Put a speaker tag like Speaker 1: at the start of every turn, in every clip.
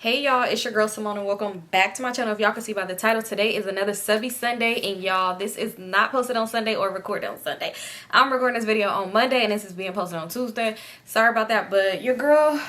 Speaker 1: Hey y'all, it's your girl Symone and welcome back to my channel. If y'all can see by the title, today is another subby Sunday, and y'all, this is not posted on Sunday or recorded on Sunday. I'm recording this video on Monday and this is being posted on Tuesday. Sorry about that, but your girl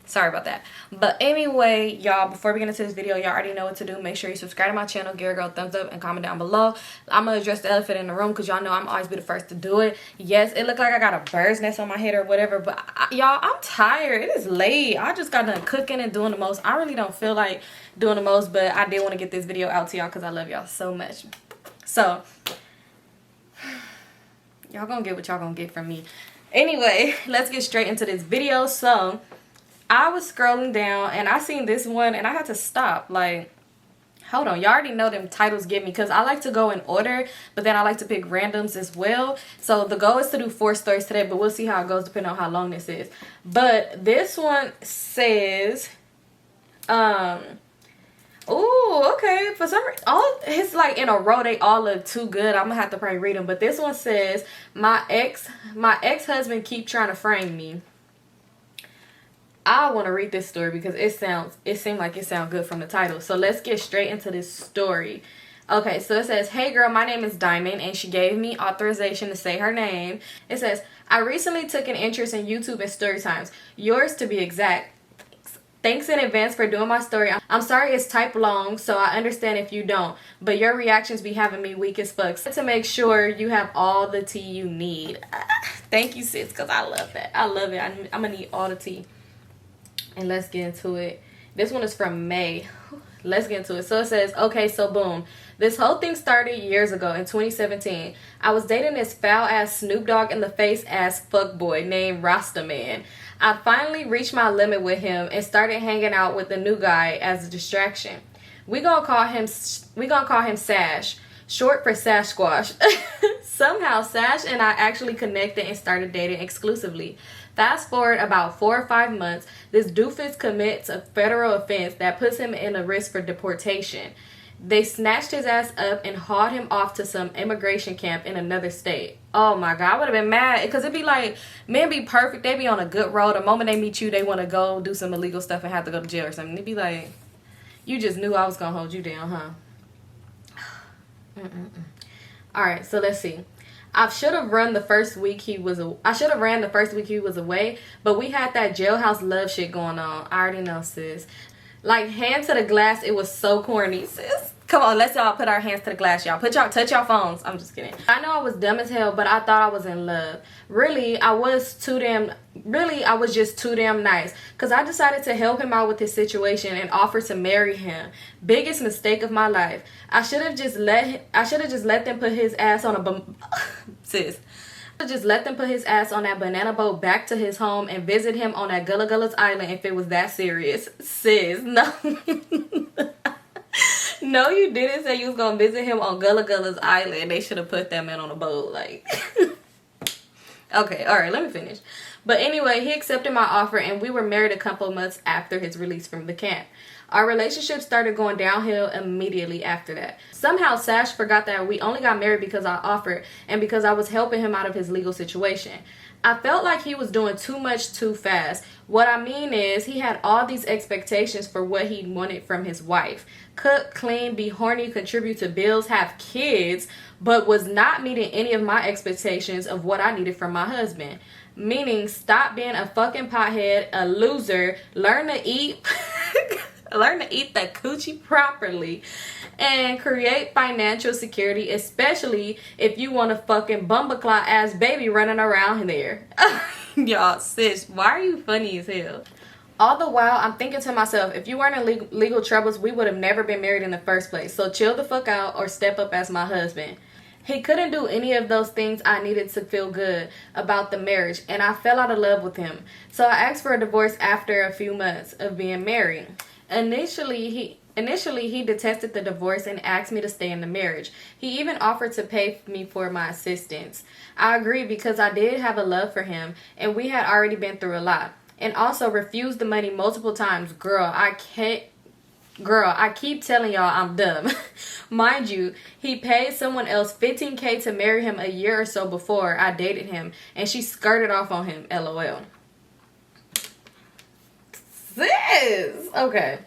Speaker 1: sorry about that. But anyway, y'all, before we get into this video, y'all already know what to do. Make sure you subscribe to my channel, give a girl a thumbs up, and comment down below. I'm gonna address the elephant in the room because y'all know I'm always be the first to do it. Yes, it looked like I got a bird's nest on my head or whatever, but y'all, I'm tired. It is late. I just got done cooking and doing the most. I really don't feel like doing the most, but I did want to get this video out to y'all because I love y'all so much. So y'all gonna get what y'all gonna get from me. Anyway, let's get straight into this video. So I was scrolling down and I seen this one and I had to stop. Like, hold on, y'all already know them titles get me because I like to go in order, but then I like to pick randoms as well. So the goal is to do 4 stories today, but we'll see how it goes depending on how long this is. But this one says oh, okay, for some reason all it's like in a row, they all look too good. I'm gonna have to probably read them. But this one says my ex-husband keep trying to frame me. I want to read this story because it seemed like it sounds good from the title. So let's get straight into this story. Okay, so it says, hey girl, my name is Diamond, and she gave me authorization to say her name. It says, I recently took an interest in YouTube and Storytimes, yours to be exact. Thanks in advance for doing my story. I'm sorry it's type long, so I understand if you don't, but your reactions be having me weak as fuck. To make sure you have all the tea you need. Thank you, sis, because I love that. I love it. I'm gonna need all the tea. And let's get into it. This one is from May. Let's get into it. So it says, okay, so boom. This whole thing started years ago in 2017. I was dating this foul-ass Snoop Dogg in the face-ass fuckboy named Rasta Man. I finally reached my limit with him and started hanging out with the new guy as a distraction. We gonna call him Sash, short for Sasquatch. Somehow Sash and I actually connected and started dating exclusively. Fast forward about 4 or 5 months, this doofus commits a federal offense that puts him in a risk for deportation. They snatched his ass up and hauled him off to some immigration camp in another state. Oh my God, I would have been mad because it'd be like, men be perfect. They be on a good road. The moment they meet you, they want to go do some illegal stuff and have to go to jail or something. It'd be like, you just knew I was going to hold you down, huh? All right, so let's see. I should have ran the first week he was away, but we had that jailhouse love shit going on. I already know, sis. Like, hand to the glass, it was so corny, sis. Come on, let's all put our hands to the glass, y'all. Touch y'all phones. I'm just kidding. I know I was dumb as hell, but I thought I was in love. Really, I was just too damn nice. Because I decided to help him out with his situation and offer to marry him. Biggest mistake of my life. I should have just let them put his ass on a sis. Just let them put his ass on that banana boat back to his home and visit him on that Gullah Gullah's island if it was that serious. Sis, no. No, you didn't say you was gonna visit him on Gullah Gullah's island. They should have put that man on a boat. Like, okay, all right, let me finish. But anyway, he accepted my offer and we were married a couple months after his release from the camp. Our relationship started going downhill immediately after that. Somehow Sash forgot that we only got married because I offered and because I was helping him out of his legal situation. I felt like he was doing too much too fast. What I mean is he had all these expectations for what he wanted from his wife. Cook, clean, be horny, contribute to bills, have kids, but was not meeting any of my expectations of what I needed from my husband. Meaning, stop being a fucking pothead, a loser, learn to eat the coochie properly, and create financial security, especially if you want a fucking bumbleclaw ass baby running around there. Y'all, sis, why are you funny as hell? All the while, I'm thinking to myself, if you weren't in legal troubles, we would have never been married in the first place. So chill the fuck out or step up as my husband. He couldn't do any of those things I needed to feel good about the marriage, and I fell out of love with him. So I asked for a divorce after a few months of being married. Initially, he detested the divorce and asked me to stay in the marriage. He even offered to pay me for my assistance. I agreed because I did have a love for him, and we had already been through a lot. And also refused the money multiple times. Girl, I keep telling y'all I'm dumb. Mind you, he paid someone else $15K to marry him a year or so before I dated him, and she skirted off on him, LOL. sis. Okay.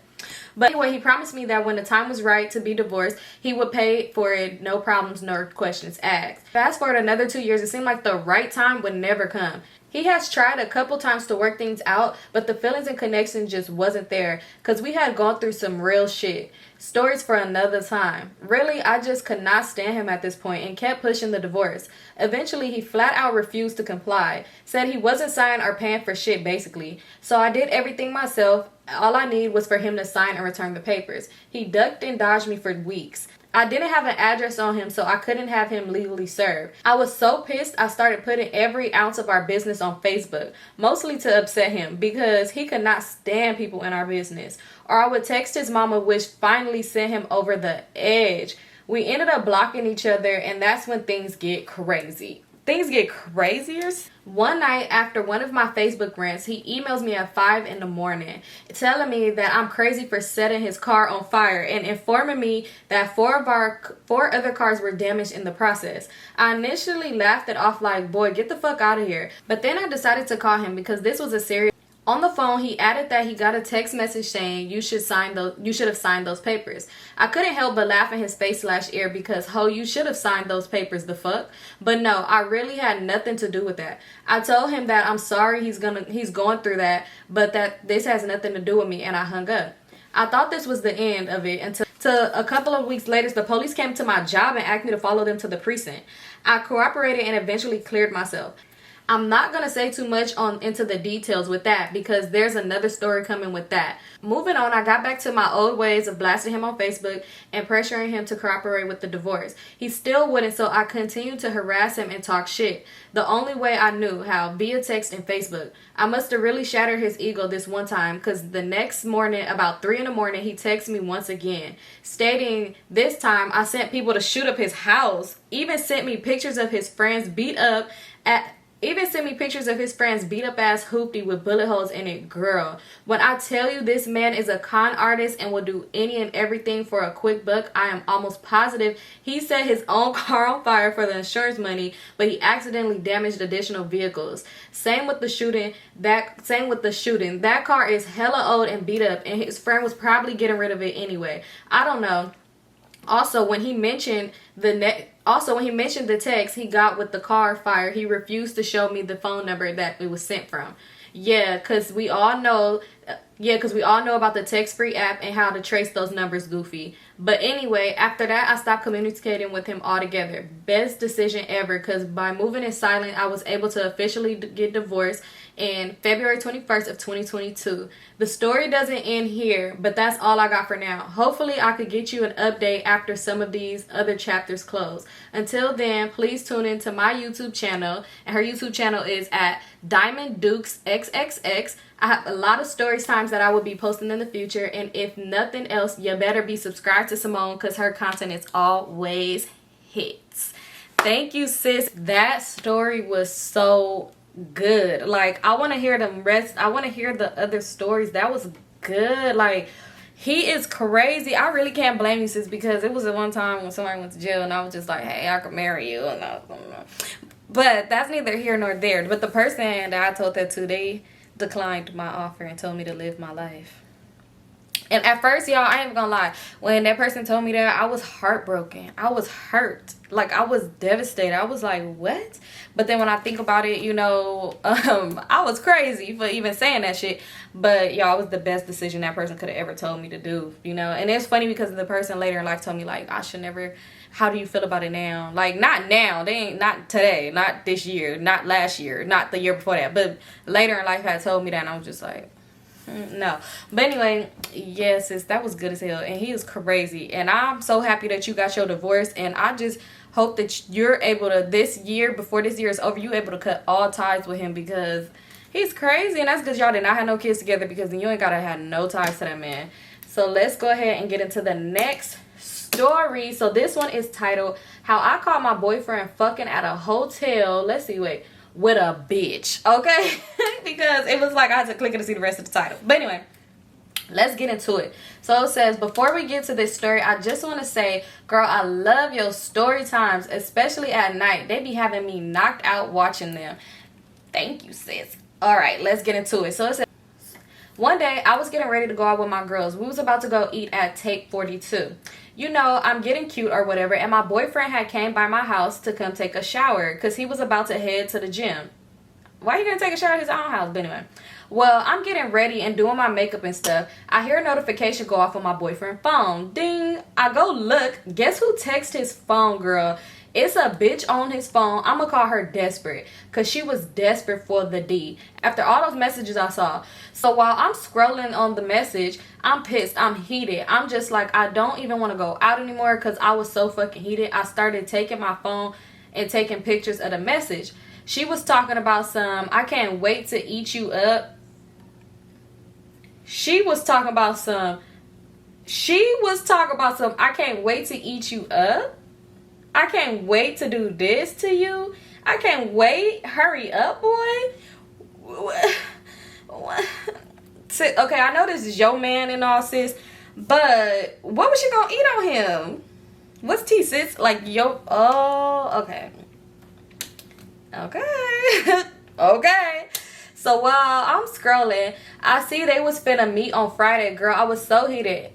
Speaker 1: But anyway, he promised me that when the time was right to be divorced, he would pay for it, no problems, no questions asked. Fast forward another 2 years, it seemed like the right time would never come. He has tried a couple times to work things out, but the feelings and connection just wasn't there because we had gone through some real shit. Stories for another time. Really, I just could not stand him at this point and kept pushing the divorce. Eventually, he flat out refused to comply. Said he wasn't signing or paying for shit, basically. So I did everything myself. All I need was for him to sign and return the papers. He ducked and dodged me for weeks. I didn't have an address on him, so I couldn't have him legally served. I was so pissed, I started putting every ounce of our business on Facebook, mostly to upset him because he could not stand people in our business. Or I would text his mama, which finally sent him over the edge. We ended up blocking each other, and that's when things get crazy. Things get crazier. One night after one of my Facebook rants, he emails me at 5 in the morning telling me that I'm crazy for setting his car on fire and informing me that four other cars were damaged in the process. I initially laughed it off like, boy, get the fuck out of here. But then I decided to call him because this was a serious. On the phone, he added that he got a text message saying you should have signed those papers. I couldn't help but laugh in his face/ear because, ho, you should have signed those papers, the fuck. But no, I really had nothing to do with that. I told him that I'm sorry he's going through that, but that this has nothing to do with me, and I hung up. I thought this was the end of it until a couple of weeks later, the police came to my job and asked me to follow them to the precinct. I cooperated and eventually cleared myself. I'm not going to say too much into the details with that because there's another story coming with that. Moving on, I got back to my old ways of blasting him on Facebook and pressuring him to cooperate with the divorce. He still wouldn't, so I continued to harass him and talk shit. The only way I knew how, via text and Facebook. I must have really shattered his ego this one time because the next morning, about 3 in the morning, he texted me once again, stating this time I sent people to shoot up his house, even sent me pictures of his friends beat up ass hoopty with bullet holes in it. Girl, when I tell you this man is a con artist and will do any and everything for a quick buck, I am almost positive he set his own car on fire for the insurance money, but he accidentally damaged additional vehicles. Same with the shooting. That car is hella old and beat up, and his friend was probably getting rid of it anyway. I don't know. Also, when he mentioned the text he got with the car fire, he refused to show me the phone number that it was sent from. Because we all know about the text-free app and how to trace those numbers, goofy. But anyway, after that, I stopped communicating with him altogether. Best decision ever, because by moving in silent, I was able to officially get divorced in February 21st of 2022. The story doesn't end here, but that's all I got for now. Hopefully, I could get you an update after some of these other chapters close. Until then, please tune into my YouTube channel, and her YouTube channel is at Diamond Dukes XXX. I have a lot of story times that I will be posting in the future, and if nothing else, you better be subscribed to Symone because her content is always hits. Thank you, sis. That story was so good. Like, I want to hear the rest. I want to hear the other stories. That was good. Like, he is crazy. I really can't blame you, sis, because it was the one time when somebody went to jail and I was just like, hey, I could marry you. But that's neither here nor there. But the person that I told that to, they declined my offer and told me to live my life. And at first, y'all, I ain't gonna lie, when that person told me that, I was heartbroken. I was hurt. Like, I was devastated. I was like, what? But then when I think about it, I was crazy for even saying that shit. But y'all, it was the best decision that person could have ever told me to do, And it's funny because the person later in life told me, like, I should never. How do you feel about it now? Like, not now. They ain't, not today, not this year, not last year, not the year before that. But later in life had told me that, and I was just like, no. But anyway, yes, sis, that was good as hell. And he is crazy. And I'm so happy that you got your divorce. And I just hope that you're able to, this year, before this year is over, you able to cut all ties with him because he's crazy. And that's because y'all did not have no kids together, because then you ain't got to have no ties to that man. So let's go ahead and get into the next story. So this one is titled How I Caught My Boyfriend Fucking at a Hotel. Let's see, with a bitch. Okay. Because it was like I had to click it to see the rest of the title. But anyway, let's get into it. So it says, before we get to this story, I just want to say, girl, I love your story times, especially at night. They be having me knocked out watching them. Thank you, sis. All right, let's get into it. So it says, One day, I was getting ready to go out with my girls. We was about to go eat at Take 42. You know, I'm getting cute or whatever, and my boyfriend had came by my house to come take a shower because he was about to head to the gym. Why are you gonna take a shower at his own house? But anyway, well, I'm getting ready and doing my makeup and stuff. I hear a notification go off on my boyfriend's phone. Ding! I go look. Guess who texted his phone, girl? It's a bitch on his phone. I'm gonna call her desperate because she was desperate for the D after all those messages I saw. So while I'm scrolling on the message, I'm pissed. I'm heated. I'm just like, I don't even want to go out anymore because I was so fucking heated. I started taking my phone and taking pictures of the message. She was talking about some, I can't wait to eat you up. She was talking about some, I can't wait to eat you up. I can't wait to do this to you. I can't wait. Hurry up, boy. Okay, I know this is your man and all, sis, but what was she gonna eat on him? What's tea, sis? Like, yo, oh, okay. Okay. Okay. So while I'm scrolling, I see they was finna meet on Friday. Girl, I was so heated.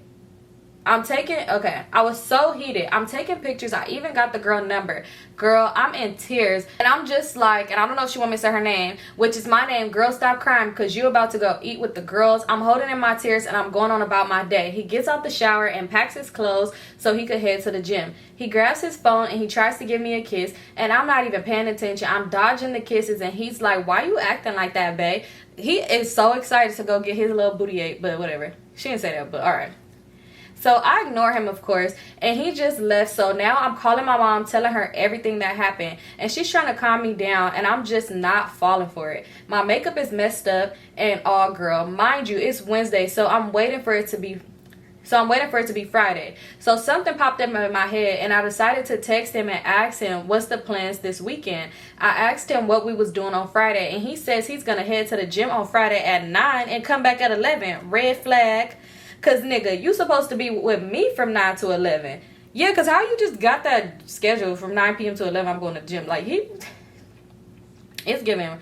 Speaker 1: I was so heated. I'm taking pictures. I even got the girl number. Girl, I'm in tears. And I'm just like, and I don't know if she want me to say her name, which is my name, Girl Stop Crying, because you about to go eat with the girls. I'm holding in my tears and I'm going on about my day. He gets out the shower and packs his clothes so he could head to the gym. He grabs his phone and he tries to give me a kiss, and I'm not even paying attention. I'm dodging the kisses, and he's like, why you acting like that, babe? He is so excited to go get his little booty ate, but whatever. She didn't say that, but all right. So I ignore him, of course, and he just left. So now I'm calling my mom, telling her everything that happened, and she's trying to calm me down, and I'm just not falling for it. My makeup is messed up and all, girl. Mind you, it's Wednesday, so I'm waiting for it to be Friday. So something popped up in my head, and I decided to text him and ask him what's the plans this weekend. I asked him what we was doing on Friday, and he says he's gonna head to the gym on Friday at 9 and come back at 11. Red flag. Cause nigga, you supposed to be with me from 9 to 11. Yeah, cause how you just got that schedule from 9 p.m. to 11? I'm going to the gym. Like it's giving.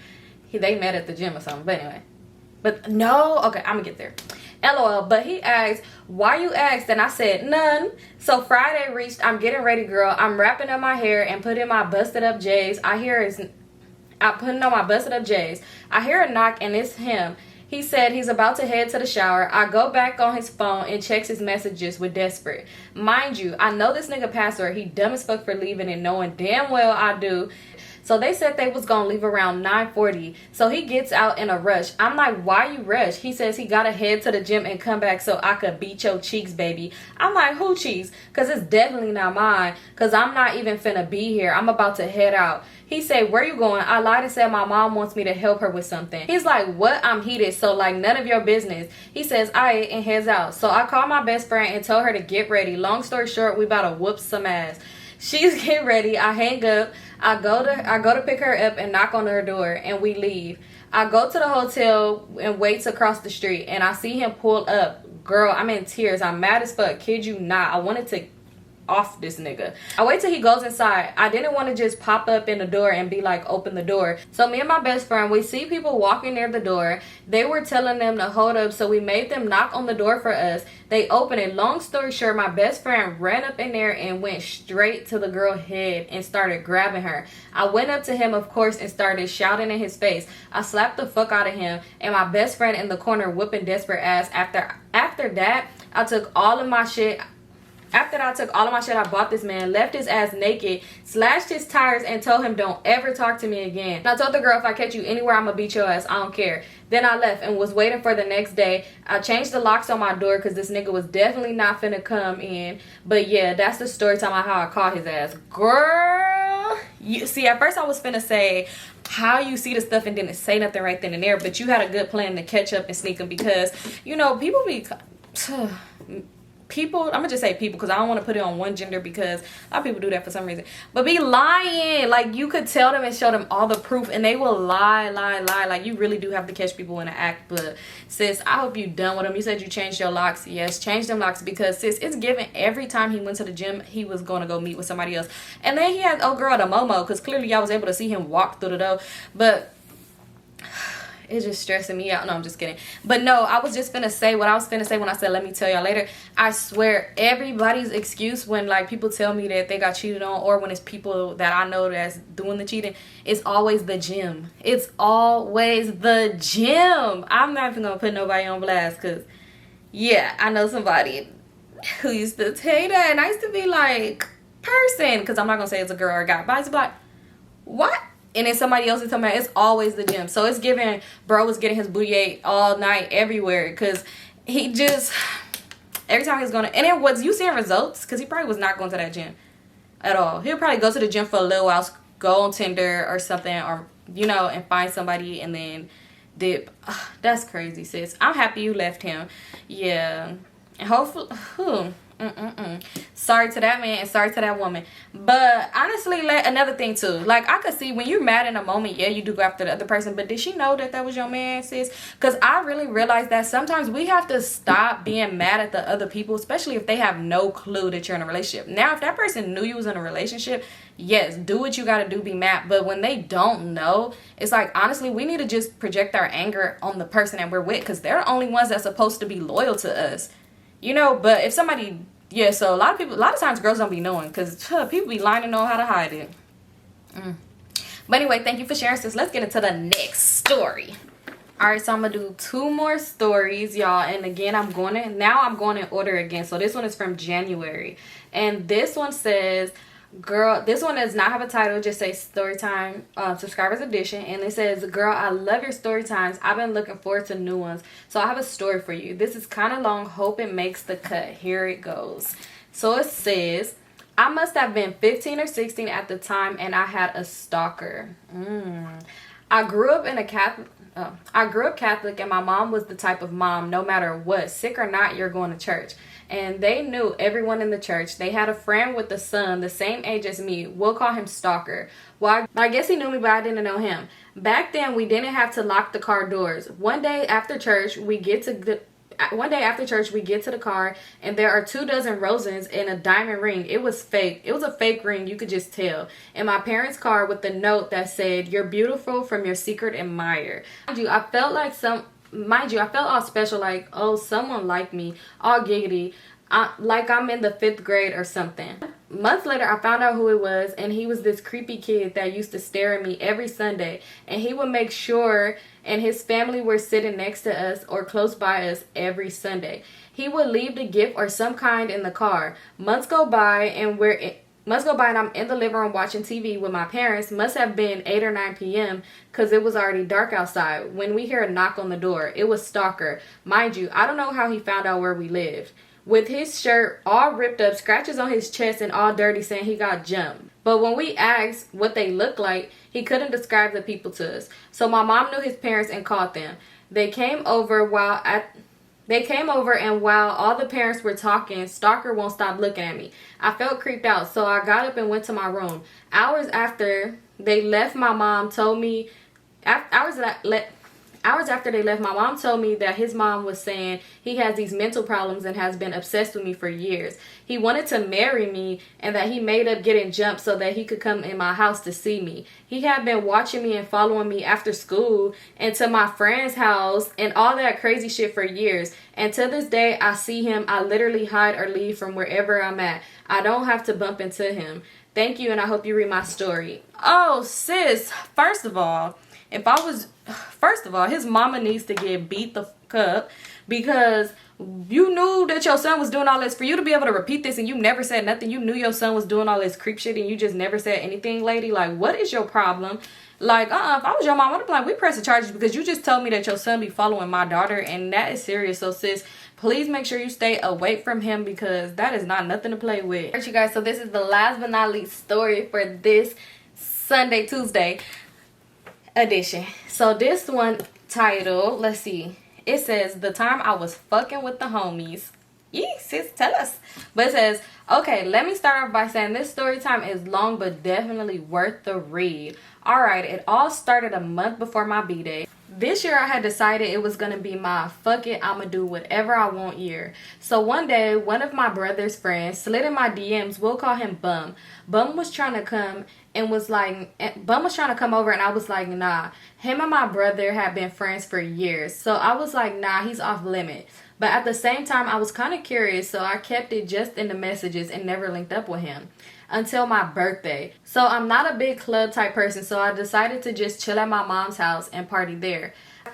Speaker 1: They met at the gym or something. But anyway, but no. Okay, I'm gonna get there. LOL. But he asked, why you asked? And I said, none. So Friday reached. I'm getting ready, girl. I'm wrapping up my hair and putting my busted up J's. I'm putting on my busted up J's. I hear a knock and it's him. He said he's about to head to the shower. I go back on his phone and checks his messages with desperate. Mind you, I know this nigga password. He dumb as fuck for leaving and knowing damn well I do. So they said they was gonna leave around 9:40. So he gets out in a rush. I'm like, why you rush? He says he gotta head to the gym and come back so I could beat your cheeks, baby. I'm like, who cheeks? Cause it's definitely not mine. Cause I'm not even finna be here. I'm about to head out. He said, where you going? I lied and said my mom wants me to help her with something. He's like, what? I'm heated. So like none of your business. He says, alright, and heads out. So I called my best friend and told her to get ready. Long story short, we about to whoop some ass. She's getting ready. I hang up. I go to pick her up and knock on her door, and we leave. I go to the hotel and wait to cross the street, and I see him pull up. Girl, I'm in tears. I'm mad as fuck. Kid you not. I wanted to off this nigga. I wait till he goes inside. I didn't want to just pop up in the door and be like, open the door. So me and my best friend, we see people walking near the door. They were telling them to hold up, so we made them knock on the door for us. They opened it. Long story short, my best friend ran up in there and went straight to the girl's head and started grabbing her. I went up to him, of course, and started shouting in his face. I slapped the fuck out of him, and my best friend in the corner whooping desperate ass. After that, I took all of my shit. After I took all of my shit, I bought this man, left his ass naked, slashed his tires, and told him don't ever talk to me again. And I told the girl, if I catch you anywhere, I'm gonna beat your ass. I don't care. Then I left and was waiting for the next day. I changed the locks on my door because this nigga was definitely not finna come in. But yeah, that's the story time of how I caught his ass. Girl, you see, at first I was finna say how you see the stuff and didn't say nothing right then and there, but you had a good plan to catch up and sneak him because, you know, people be... People, I'm gonna just say people because I don't want to put it on one gender because a lot of people do that for some reason, but be lying. Like, you could tell them and show them all the proof and they will lie. Like, you really do have to catch people in the act. But sis, I hope you done with them. You said you changed your locks. Yes, change them locks because sis, it's given every time he went to the gym he was going to go meet with somebody else. And then he had old girl the Momo because clearly y'all was able to see him walk through the door. But it's just stressing me out. No, I'm just kidding. But no, I was just gonna say what I was gonna say when I said let me tell y'all later. I swear everybody's excuse when like people tell me that they got cheated on, or when it's people that I know that's doing the cheating, it's always the gym. It's always the gym. I'm not even gonna put nobody on blast, because yeah, I know somebody who used to say that, and I used to be like, person, because I'm not gonna say it's a girl or a guy, but I used to be like, what? And then somebody else is telling me it's always the gym. So it's giving, bro was getting his booty ate all night everywhere, because he just, every time he's going to, and then was you seeing results? Because he probably was not going to that gym at all. He'll probably go to the gym for a little while, go on Tinder or something, or you know, and find somebody and then dip. Ugh, that's crazy, sis. I'm happy you left him. Yeah, and hopefully sorry to that man and sorry to that woman. But honestly, like, another thing too, like, I could see when you're mad in a moment, yeah, you do go after the other person, but did she know that that was your man, sis? Because I really realized that sometimes we have to stop being mad at the other people, especially if they have no clue that you're in a relationship. Now, if that person knew you was in a relationship, yes, do what you gotta do, be mad. But when they don't know, it's like, honestly, we need to just project our anger on the person that we're with, because they're the only ones that's supposed to be loyal to us, you know. But if somebody, yeah, so a lot of times girls don't be knowing, because people be lying and know how to hide it. But anyway, thank you for sharing, sis. Let's get into the next story. All right, so I'm gonna do 2 more stories, y'all, and again, I'm going in order again. So this one is from January, and this one says, girl, this one does not have a title, just say Storytime subscribers edition, and it says, girl, I love your story times. I've been looking forward to new ones, so I have a story for you. This is kind of long, hope it makes the cut. Here it goes. So it says, I must have been 15 or 16 at the time, and I had a stalker. I grew up Catholic, and my mom was the type of mom, no matter what, sick or not, you're going to church. And they knew everyone in the church. They had a friend with a son the same age as me. We'll call him Stalker. Well, I guess he knew me, but I didn't know him. Back then, we didn't have to lock the car doors. One day after church, we get to the car, and there are 24 roses and a diamond ring. It was fake. It was a fake ring. You could just tell. In my parents' car with the note that said, "You're beautiful from your secret admirer." I felt all special, like, oh, someone liked me, all giggity, like I'm in the 5th grade or something. Months later, I found out who it was, and he was this creepy kid that used to stare at me every Sunday, and he would make sure and his family were sitting next to us or close by us every Sunday. He would leave the gift or some kind in the car. Months go by, and I'm in the living room watching TV with my parents. Must have been 8 or 9 p.m. because it was already dark outside when we hear a knock on the door. It was Stalker. Mind you, I don't know how he found out where we lived. With his shirt all ripped up, scratches on his chest, and all dirty, saying he got jumped. But when we asked what they looked like, he couldn't describe the people to us. So my mom knew his parents and called them. They came over, and while all the parents were talking, Stalker won't stop looking at me. I felt creeped out, so I got up and went to my room. Hours after they left, my mom told me that his mom was saying he has these mental problems and has been obsessed with me for years. He wanted to marry me, and that he made up getting jumped so that he could come in my house to see me. He had been watching me and following me after school and to my friend's house and all that crazy shit for years. And to this day, I see him, I literally hide or leave from wherever I'm at. I don't have to bump into him. Thank you, and I hope you read my story. Oh, sis, first of all, his mama needs to get beat the fuck up, because you knew that your son was doing all this. For you to be able to repeat this and you never said nothing, you knew your son was doing all this creep shit and you just never said anything, lady. Like, what is your problem? Like, if I was your mom, I'd be like, we press the charges because you just told me that your son be following my daughter, and that is serious. So, sis, please make sure you stay away from him, because that is not nothing to play with. Alright, you guys, so this is the last but not least story for this Tuesday edition. So this one title, let's see, it says, the time I was fucking with the homies. Yee, sis, tell us. But it says, okay, let me start off by saying this story time is long but definitely worth the read. Alright, it all started a month before my b-day. This year I had decided it was gonna be my fuck it, I'ma do whatever I want year. So one day, one of my brother's friends slid in my DMs, we'll call him Bum. Bum was trying to come over, and I was like, nah. Him and my brother had been friends for years. So I was like, nah, he's off limit. But at the same time, I was kind of curious, so I kept it just in the messages and never linked up with him until my birthday. So I'm not a big club type person, so I decided to just chill at my mom's house and party there. I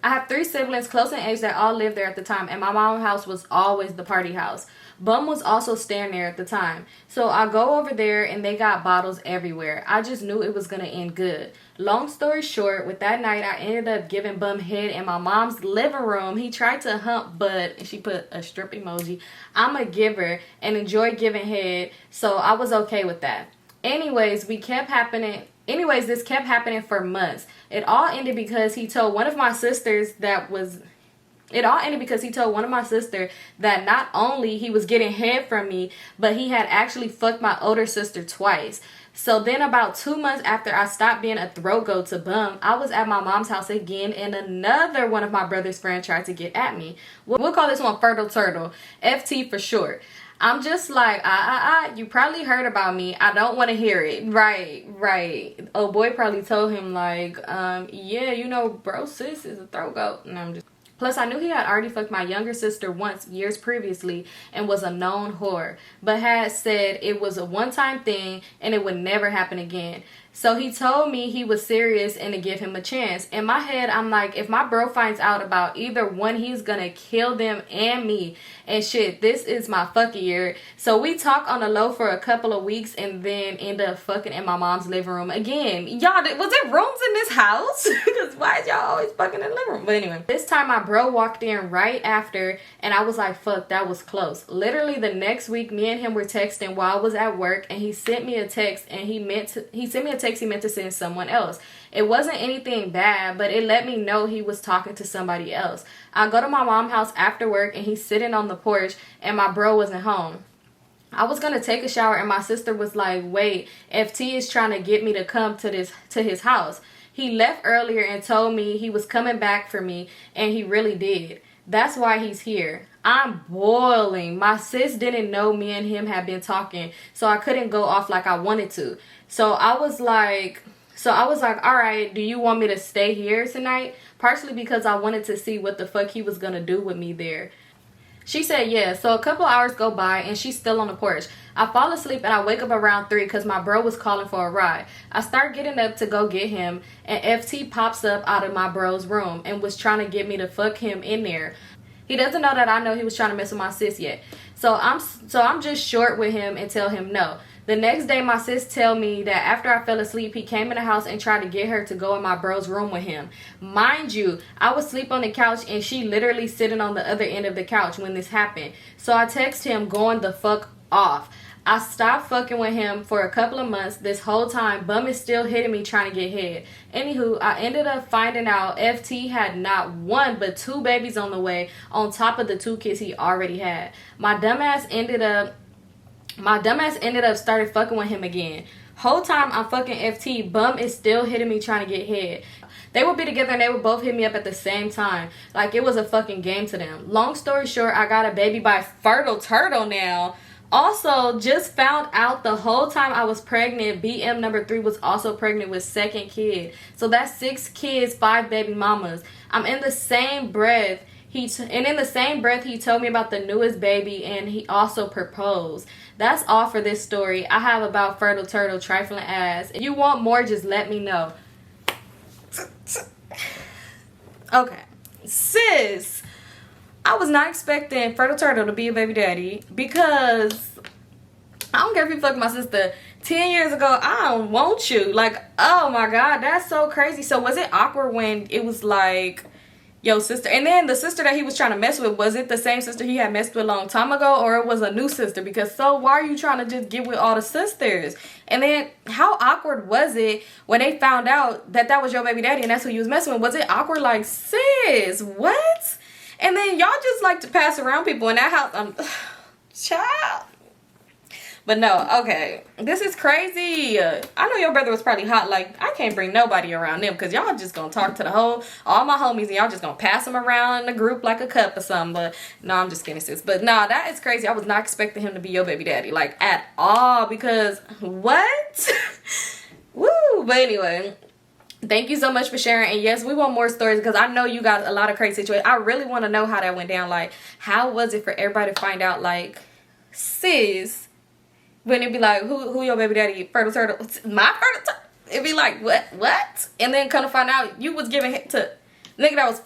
Speaker 1: have three siblings close in age that all lived there at the time, and my mom's house was always the party house. Bum was also staying there at the time. So I go over there and they got bottles everywhere. I just knew it was going to end good. Long story short, with that night, I ended up giving Bum head in my mom's living room. He tried to hump butt, and she put a strip emoji. I'm a giver and enjoy giving head, so I was okay with that. Anyways, this kept happening for months. It all ended because he told one of my sisters that not only he was getting head from me, but he had actually fucked my older sister twice. So then about 2 months after I stopped being a throat goat to Bum, I was at my mom's house again, and another one of my brother's friends tried to get at me. We'll call this one Fertile Turtle, FT for short. I'm just like, you probably heard about me. I don't want to hear it. Right. Oh, boy probably told him like, yeah, you know, bro, sis is a throat goat. And I'm just... Plus, I knew he had already fucked my younger sister once years previously and was a known whore, but had said it was a one-time thing and it would never happen again. So he told me he was serious and to give him a chance. In my head, I'm like, if my bro finds out about either one, he's gonna kill them and me. And shit, this is my fucking year. So we talk on the low for a couple of weeks and then end up fucking in my mom's living room again. Y'all, was there rooms in this house? Because why is y'all always fucking in the living room? But anyway, this time my bro walked in right after and I was like, fuck, that was close. Literally the next week, me and him were texting while I was at work, and he sent me a text and he meant to send someone else. It wasn't anything bad, but it let me know he was talking to somebody else. I go to my mom's house after work and he's sitting on the porch and my bro wasn't home. I was gonna take a shower and my sister was like, wait, FT is trying to get me to come to his house. He left earlier and told me he was coming back for me, and he really did. That's why he's here. I'm boiling. My sis didn't know me and him had been talking, so I couldn't go off like I wanted to. So I was like, all right, do you want me to stay here tonight? Partially because I wanted to see what the fuck he was gonna do with me there. She said yeah. So a couple hours go by and she's still on the porch. I fall asleep and I wake up around 3 because my bro was calling for a ride. I start getting up to go get him, and FT pops up out of my bro's room and was trying to get me to fuck him in there. He doesn't know that I know he was trying to mess with my sis yet. So I'm just short with him and tell him no. The next day, my sis tell me that after I fell asleep, he came in the house and tried to get her to go in my bro's room with him. Mind you, I was asleep on the couch and she literally sitting on the other end of the couch when this happened. So I text him going the fuck off. I stopped fucking with him for a couple of months. This whole time, Bum is still hitting me trying to get head. Anywho, I ended up finding out FT had not 1 but 2 babies on the way on top of the 2 kids he already had. My dumbass ended up started fucking with him again. Whole time I'm fucking FT, Bum is still hitting me trying to get head. They would be together and they would both hit me up at the same time. Like it was a fucking game to them. Long story short, I got a baby by Fertile Turtle now. Also, just found out the whole time I was pregnant, BM number 3 was also pregnant with 2nd kid. So that's 6 kids, 5 baby mamas. In the same breath, he told me about the newest baby and he also proposed. That's all for this story I have about Fertile Turtle trifling ass. If you want more, just let me know. Okay. Sis, I was not expecting Fertile Turtle to be a baby daddy because I don't care if you fucked my sister 10 years ago. I don't want you. Like, oh my God, that's so crazy. So was it awkward when it was like, yo, sister? And then the sister that he was trying to mess with, was it the same sister he had messed with a long time ago, or it was a new sister? Because so why are you trying to just get with all the sisters? And then how awkward was it when they found out that that was your baby daddy and that's who you was messing with? Was it awkward? Like, sis, what? And then y'all just like to pass around people in that house. Child. But no, okay. This is crazy. I know your brother was probably hot. Like, I can't bring nobody around them because y'all just gonna talk to the all my homies and y'all just gonna pass them around in the group like a cup or something. But no, I'm just kidding, sis. But no, that is crazy. I was not expecting him to be your baby daddy, like, at all. Because what? Woo. But anyway, thank you so much for sharing. And yes, we want more stories because I know you got a lot of crazy situations. I really want to know how that went down. Like, how was it for everybody to find out, like, sis, when it be like, who your baby daddy? Fertile turtle? My fertile turtle? It'd be like, what? And then kind of find out you was giving it to nigga that was...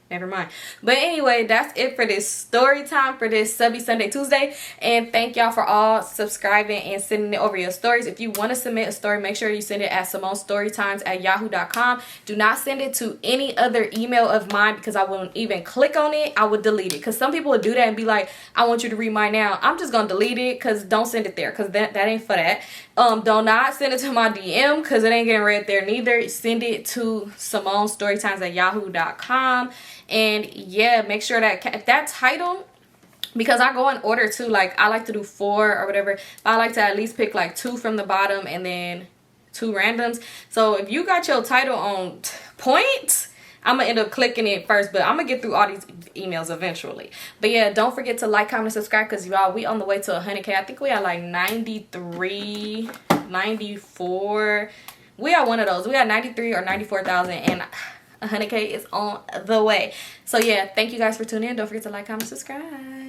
Speaker 1: Never mind. But anyway, that's it for this story time for this Subby Sunday Tuesday. And thank y'all for all subscribing and sending it over your stories. If you want to submit a story, make sure you send it at Symonestorytimes@yahoo.com. Do not send it to any other email of mine because I won't even click on it. I would delete it. Because some people would do that and be like, I want you to read mine now. I'm just going to delete it because don't send it there because that ain't for that. Do not send it to my DM because it ain't getting read there neither. Send it to Symonestorytimes@yahoo.com. And yeah, make sure that title, because I go in order too, like I like to do 4 or whatever, but I like to at least pick like 2 from the bottom and then 2 randoms. So if you got your title on point, I'm gonna end up clicking it first, but I'm gonna get through all these emails eventually. But yeah, don't forget to like, comment, and subscribe because y'all, we on the way to 100K. I think we are like 93, 94. We are one of those. We are 93 or 94,000 and 100K is on the way. So yeah, thank you guys for tuning in. Don't forget to like, comment, subscribe.